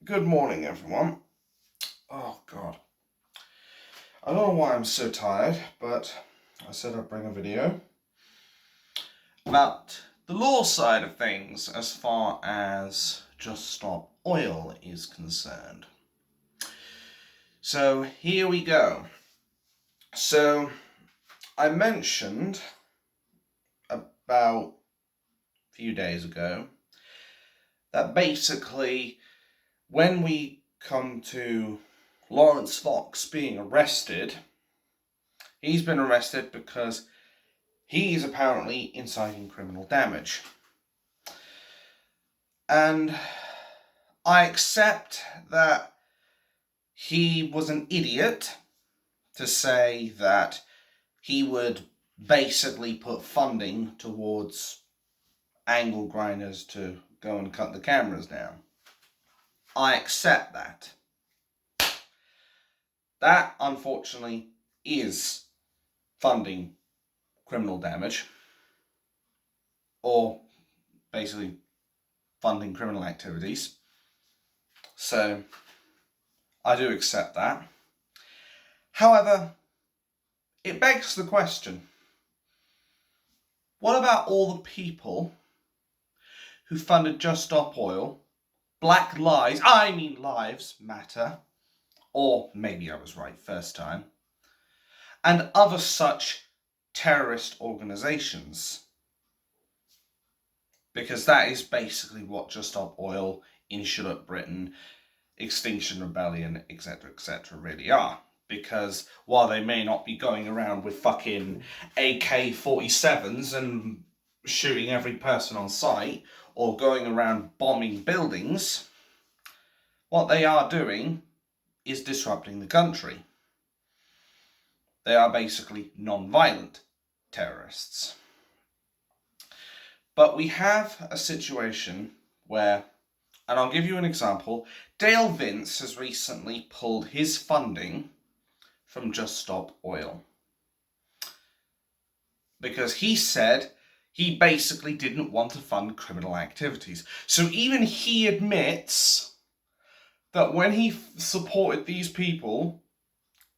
Good morning, everyone. Oh, God. I don't know why I'm so tired, but I said I'd bring a video about the law side of things as far as Just Stop Oil is concerned. So, here we go. So, I mentioned about a few days ago that basically when we come to Lawrence Fox being arrested, he's been arrested because he's apparently inciting criminal damage. And I accept that he was an idiot to say that he would basically put funding towards angle grinders to go and cut the cameras down. I accept that. That, unfortunately, is funding criminal damage, or basically funding criminal activities. So, I do accept that. However, it begs the question, what about all the people who funded Just Stop Oil, Black Lives Matter, or maybe I was right first time, and other such terrorist organisations? Because that is basically what Just Stop Oil, Insulate Britain, Extinction Rebellion, etc., really are. Because while they may not be going around with fucking AK-47s and shooting every person on sight, or going around bombing buildings, what they are doing is disrupting the country. They are basically non-violent terrorists. But we have a situation where, and I'll give you an example, Dale Vince has recently pulled his funding from Just Stop Oil. Because he said he basically didn't want to fund criminal activities. So even he admits that when he supported these people,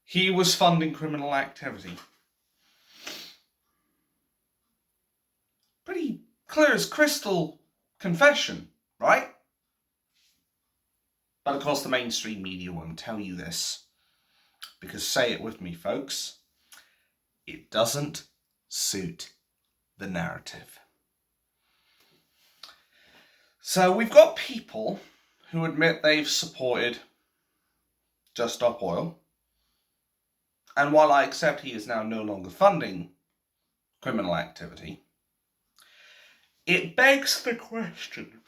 he was funding criminal activity. Pretty clear as crystal confession, right? But of course the mainstream media won't tell you this. Because say it with me, folks, it doesn't suit the narrative. So we've got people who admit they've supported Just Stop Oil. And while I accept he is now no longer funding criminal activity, it begs the question,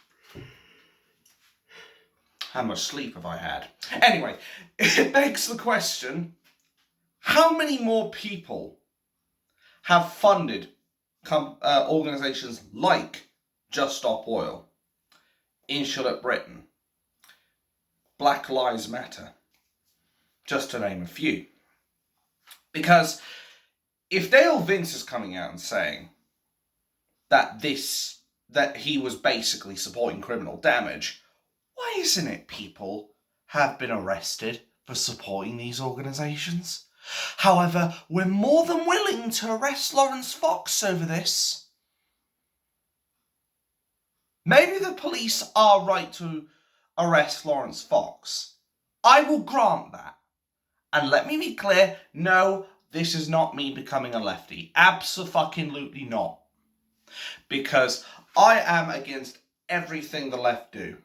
how much sleep have I had? Anyway, it begs the question, how many more people have funded organisations like Just Stop Oil, Insulate Britain, Black Lives Matter, just to name a few? Because if Dale Vince is coming out and saying that he was basically supporting criminal damage, why isn't it people have been arrested for supporting these organisations? However, we're more than willing to arrest Lawrence Fox over this. Maybe the police are right to arrest Lawrence Fox. I will grant that. And let me be clear, no, this is not me becoming a lefty. Abso-fucking-lutely not. Because I am against everything the left do.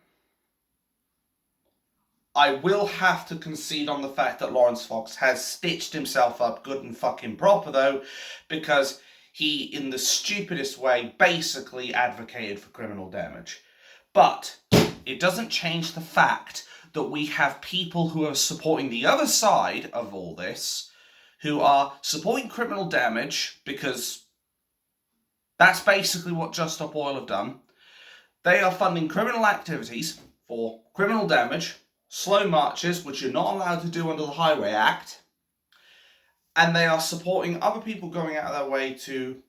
I will have to concede on the fact that Lawrence Fox has stitched himself up good and fucking proper, though, because he, in the stupidest way, basically advocated for criminal damage. But it doesn't change the fact that we have people who are supporting the other side of all this, who are supporting criminal damage, because that's basically what Just Stop Oil have done. They are funding criminal activities for criminal damage, slow marches, which you're not allowed to do under the Highway Act, and they are supporting other people going out of their way to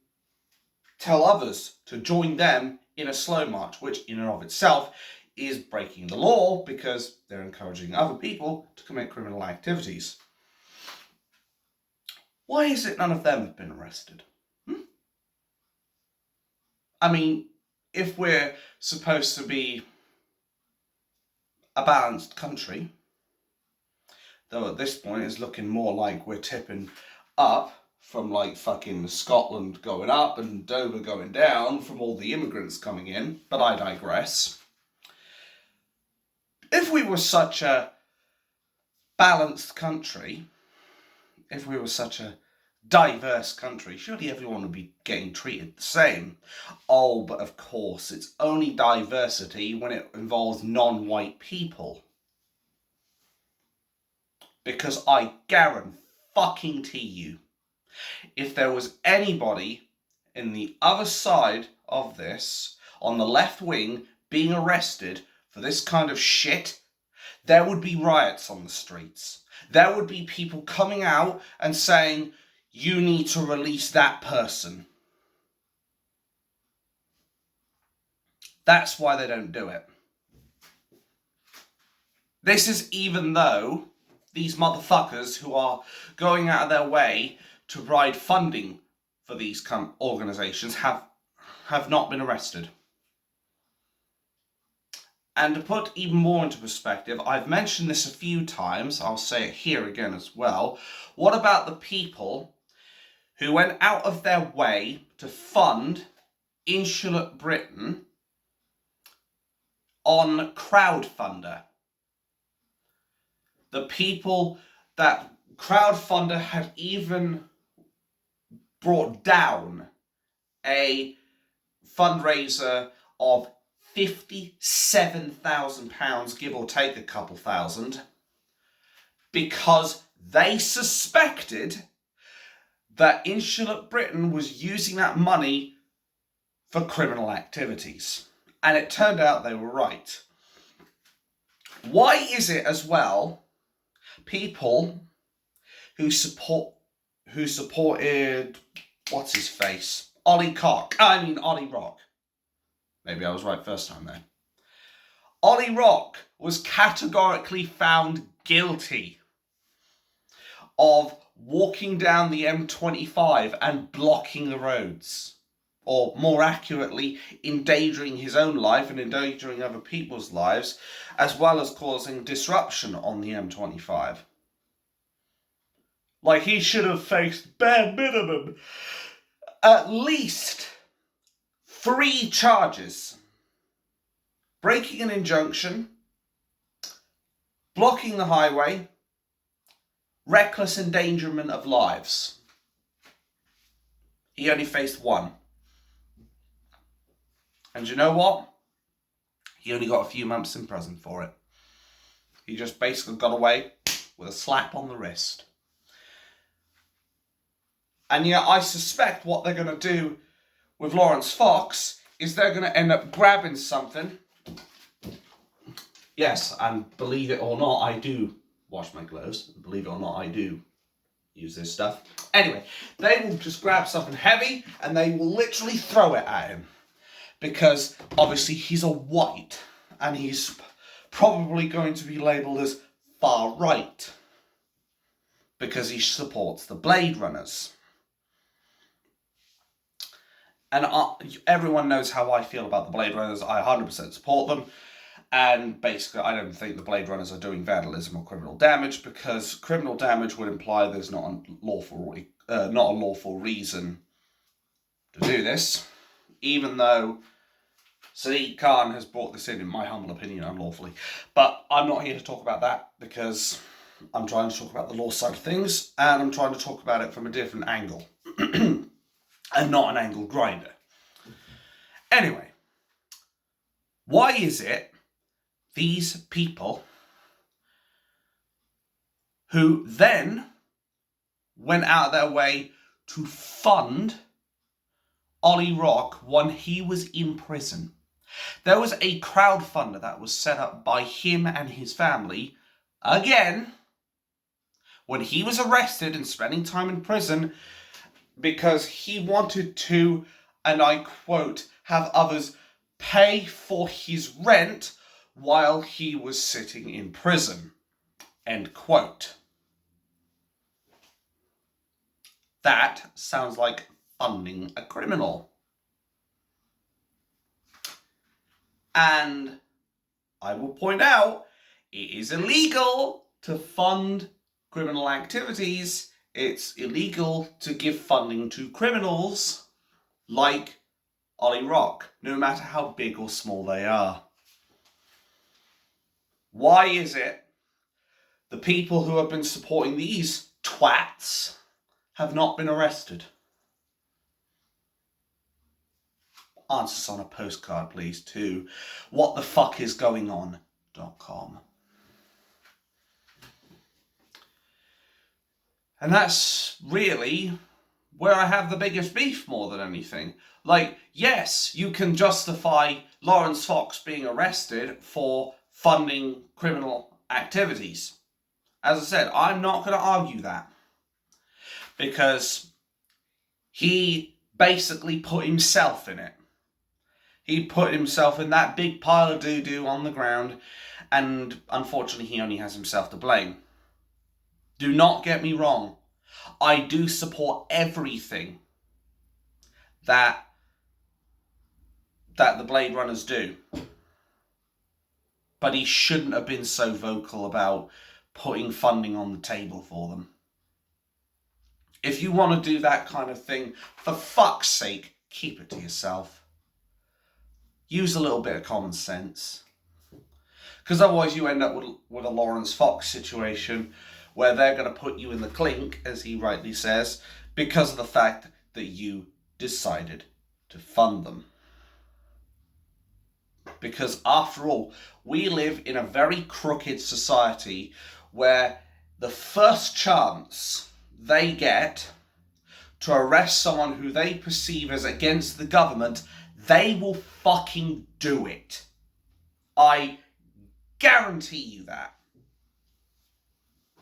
tell others to join them in a slow march, which in and of itself is breaking the law because they're encouraging other people to commit criminal activities. Why is it none of them have been arrested? I mean, if we're supposed to be a balanced country, though at this point it's looking more like we're tipping up from like fucking Scotland going up and Dover going down from all the immigrants coming in, but I digress. If we were such a balanced country, if we were such a diverse country, surely everyone would be getting treated the same. Oh, but of course, it's only diversity when it involves non-white people. Because I guarantee you, if there was anybody in the other side of this, on the left wing, being arrested for this kind of shit, there would be riots on the streets. There would be people coming out and saying, you need to release that person. That's why they don't do it. This is even though these motherfuckers who are going out of their way to provide funding for these organisations have not been arrested. And to put even more into perspective, I've mentioned this a few times, I'll say it here again as well. What about the people who went out of their way to fund Insular Britain on Crowdfunder? The people that Crowdfunder had even brought down a fundraiser of £57,000, give or take a couple thousand, because they suspected that Insular Britain was using that money for criminal activities. And it turned out they were right. Why is it as well people who supported what's his face? Olly Rock. Maybe I was right first time there. Olly Rock was categorically found guilty of walking down the M25 and blocking the roads. Or more accurately, endangering his own life and endangering other people's lives, as well as causing disruption on the M25. Like, he should have faced bare minimum at least 3 charges. Breaking an injunction, blocking the highway, reckless endangerment of lives. He only faced 1. And you know what? He only got a few months in prison for it. He just basically got away with a slap on the wrist. And yet I suspect what they're going to do with Lawrence Fox is they're going to end up grabbing something. Yes, and believe it or not, I do wash my clothes. Believe it or not, I do use this stuff. Anyway, they will just grab something heavy and they will literally throw it at him. Because obviously he's a white and he's probably going to be labelled as far right. Because he supports the Blade Runners. And everyone knows how I feel about the Blade Runners. I 100% support them. And basically, I don't think the Blade Runners are doing vandalism or criminal damage, because criminal damage would imply there's not a lawful reason to do this. Even though Sadiq Khan has brought this in my humble opinion, unlawfully. But I'm not here to talk about that, because I'm trying to talk about the law side of things, and I'm trying to talk about it from a different angle. And not an angle grinder. Anyway, why is it these people who then went out of their way to fund Olly Rock when he was in prison? There was a crowdfunder that was set up by him and his family, again, when he was arrested and spending time in prison, because he wanted to, and I quote, have others pay for his rent while he was sitting in prison. End quote. That sounds like funding a criminal. And I will point out, it is illegal to fund criminal activities. It's illegal to give funding to criminals like Olly Rock, no matter how big or small they are. Why is it the people who have been supporting these twats have not been arrested? Answers on a postcard, please, to whatthefuckisgoingon.com. And that's really where I have the biggest beef more than anything. Like, yes, you can justify Lawrence Fox being arrested for funding criminal activities. As I said, I'm not going to argue that. Because he basically put himself in it. He put himself in that big pile of doo-doo on the ground, and unfortunately he only has himself to blame. Do not get me wrong. I do support everything that the Blade Runners do. But he shouldn't have been so vocal about putting funding on the table for them. If you want to do that kind of thing, for fuck's sake, keep it to yourself. Use a little bit of common sense. Because otherwise you end up with a Lawrence Fox situation where they're going to put you in the clink, as he rightly says, because of the fact that you decided to fund them. Because after all, we live in a very crooked society where the first chance they get to arrest someone who they perceive as against the government, they will fucking do it. I guarantee you that.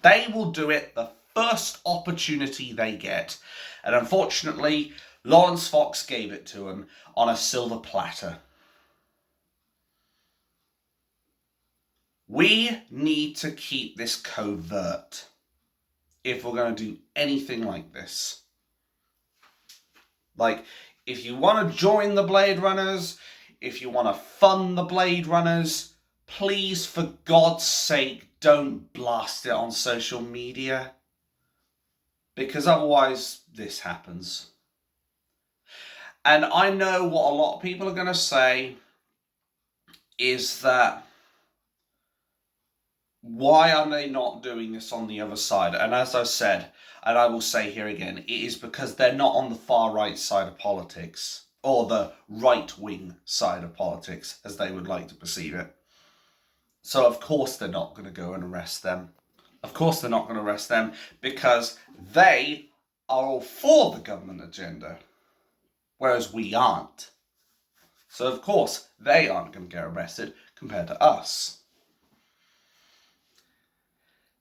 They will do it the first opportunity they get. And unfortunately, Lawrence Fox gave it to him on a silver platter. We need to keep this covert if we're going to do anything like this. Like, if you want to join the Blade Runners, if you want to fund the Blade Runners, please, for God's sake, don't blast it on social media. Because otherwise, this happens. And I know what a lot of people are going to say is that, why are they not doing this on the other side? And as I said, and I will say here again, it is because they're not on the far right side of politics, or the right-wing side of politics, as they would like to perceive it. So of course they're not going to go and arrest them. Of course they're not going to arrest them, because they are all for the government agenda, whereas we aren't. So of course they aren't going to get arrested compared to us.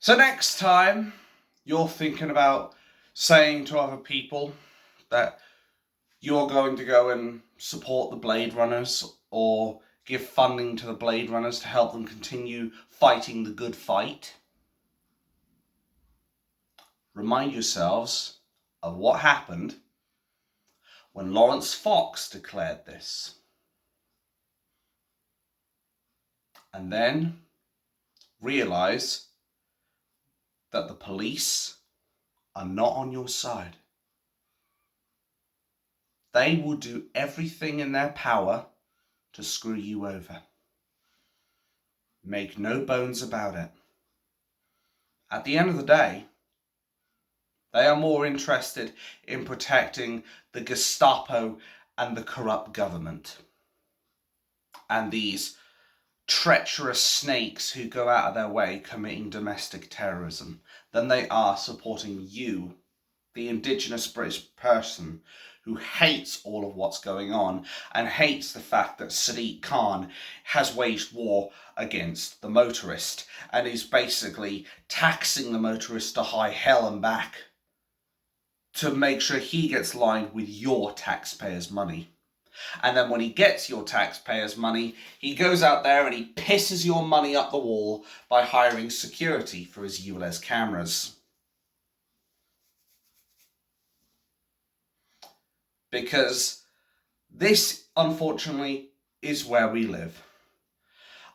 So next time you're thinking about saying to other people that you're going to go and support the Blade Runners or give funding to the Blade Runners to help them continue fighting the good fight, remind yourselves of what happened when Lawrence Fox declared this. And then realise that the police are not on your side. They will do everything in their power to screw you over. Make no bones about it. At the end of the day, they are more interested in protecting the Gestapo and the corrupt government and these treacherous snakes who go out of their way committing domestic terrorism than they are supporting you, the indigenous British person who hates all of what's going on and hates the fact that Sadiq Khan has waged war against the motorist and is basically taxing the motorist to high hell and back to make sure he gets lined with your taxpayers' money. And then when he gets your taxpayers' money, he goes out there and he pisses your money up the wall by hiring security for his ULEZ cameras. Because this, unfortunately, is where we live.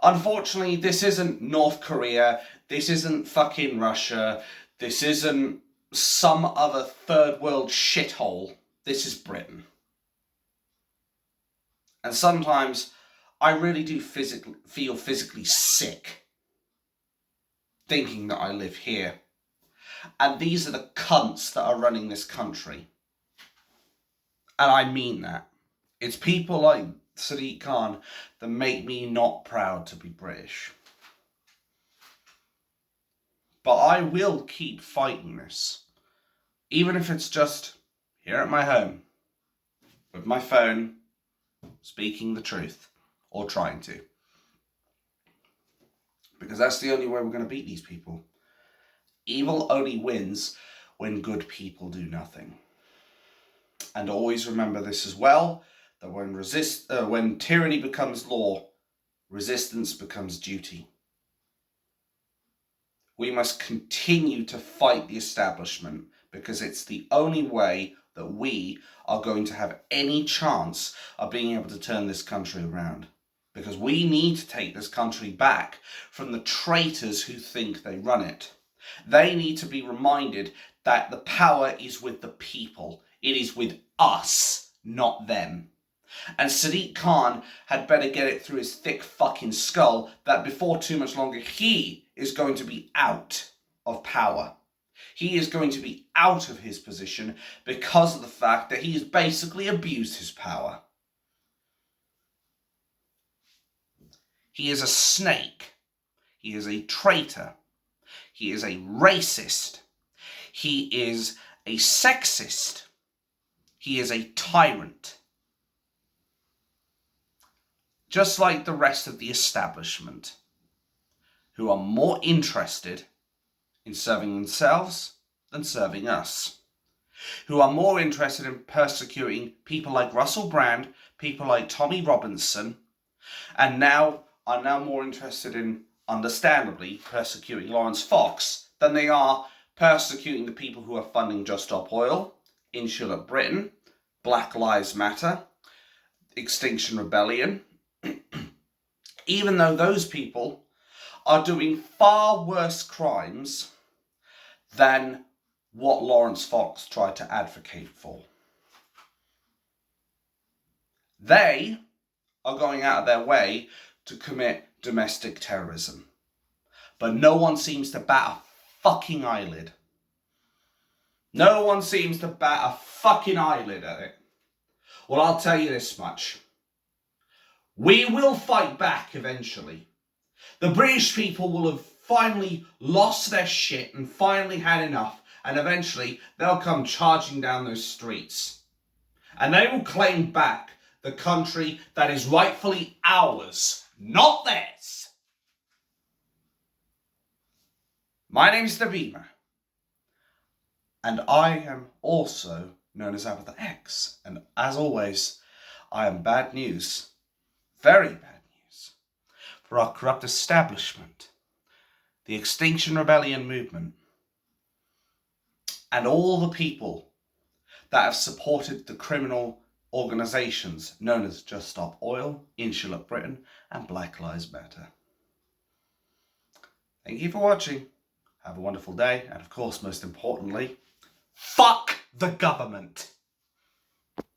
Unfortunately, this isn't North Korea, this isn't fucking Russia, this isn't some other third world shithole. This is Britain. And sometimes I really do feel physically sick thinking that I live here. And these are the cunts that are running this country. And I mean that. It's people like Sadiq Khan that make me not proud to be British. But I will keep fighting this. Even if it's just here at my home, with my phone, speaking the truth, or trying to. Because that's the only way we're going to beat these people. Evil only wins when good people do nothing. And always remember this as well, that when tyranny becomes law, resistance becomes duty. We must continue to fight the establishment because it's the only way that we are going to have any chance of being able to turn this country around. Because we need to take this country back from the traitors who think they run it. They need to be reminded that the power is with the people. It is with us, not them. And Sadiq Khan had better get it through his thick fucking skull that before too much longer he is going to be out of power. He is going to be out of his position because of the fact that he has basically abused his power. He is a snake. He is a traitor. He is a racist. He is a sexist. He is a tyrant. Just like the rest of the establishment, who are more interested in serving themselves than serving us. Who are more interested in persecuting people like Russell Brand, people like Tommy Robinson, and are now more interested in, understandably, persecuting Lawrence Fox than they are persecuting the people who are funding Just Stop Oil, Insular Britain, Black Lives Matter, Extinction Rebellion, even though those people are doing far worse crimes than what Lawrence Fox tried to advocate for. They are going out of their way to commit domestic terrorism. But no one seems to bat a fucking eyelid. No one seems to bat a fucking eyelid at it. Well, I'll tell you this much. We will fight back eventually. The British people will have finally lost their shit and finally had enough, and eventually they'll come charging down those streets. And they will claim back the country that is rightfully ours, not theirs. My name's The Beamer, and I am also known as Abatha X, and as always, I am bad news, very bad news, for our corrupt establishment, the Extinction Rebellion movement, and all the people that have supported the criminal organisations known as Just Stop Oil, Insular Britain, and Black Lives Matter. Thank you for watching. Have a wonderful day, and of course, most importantly, fuck the government.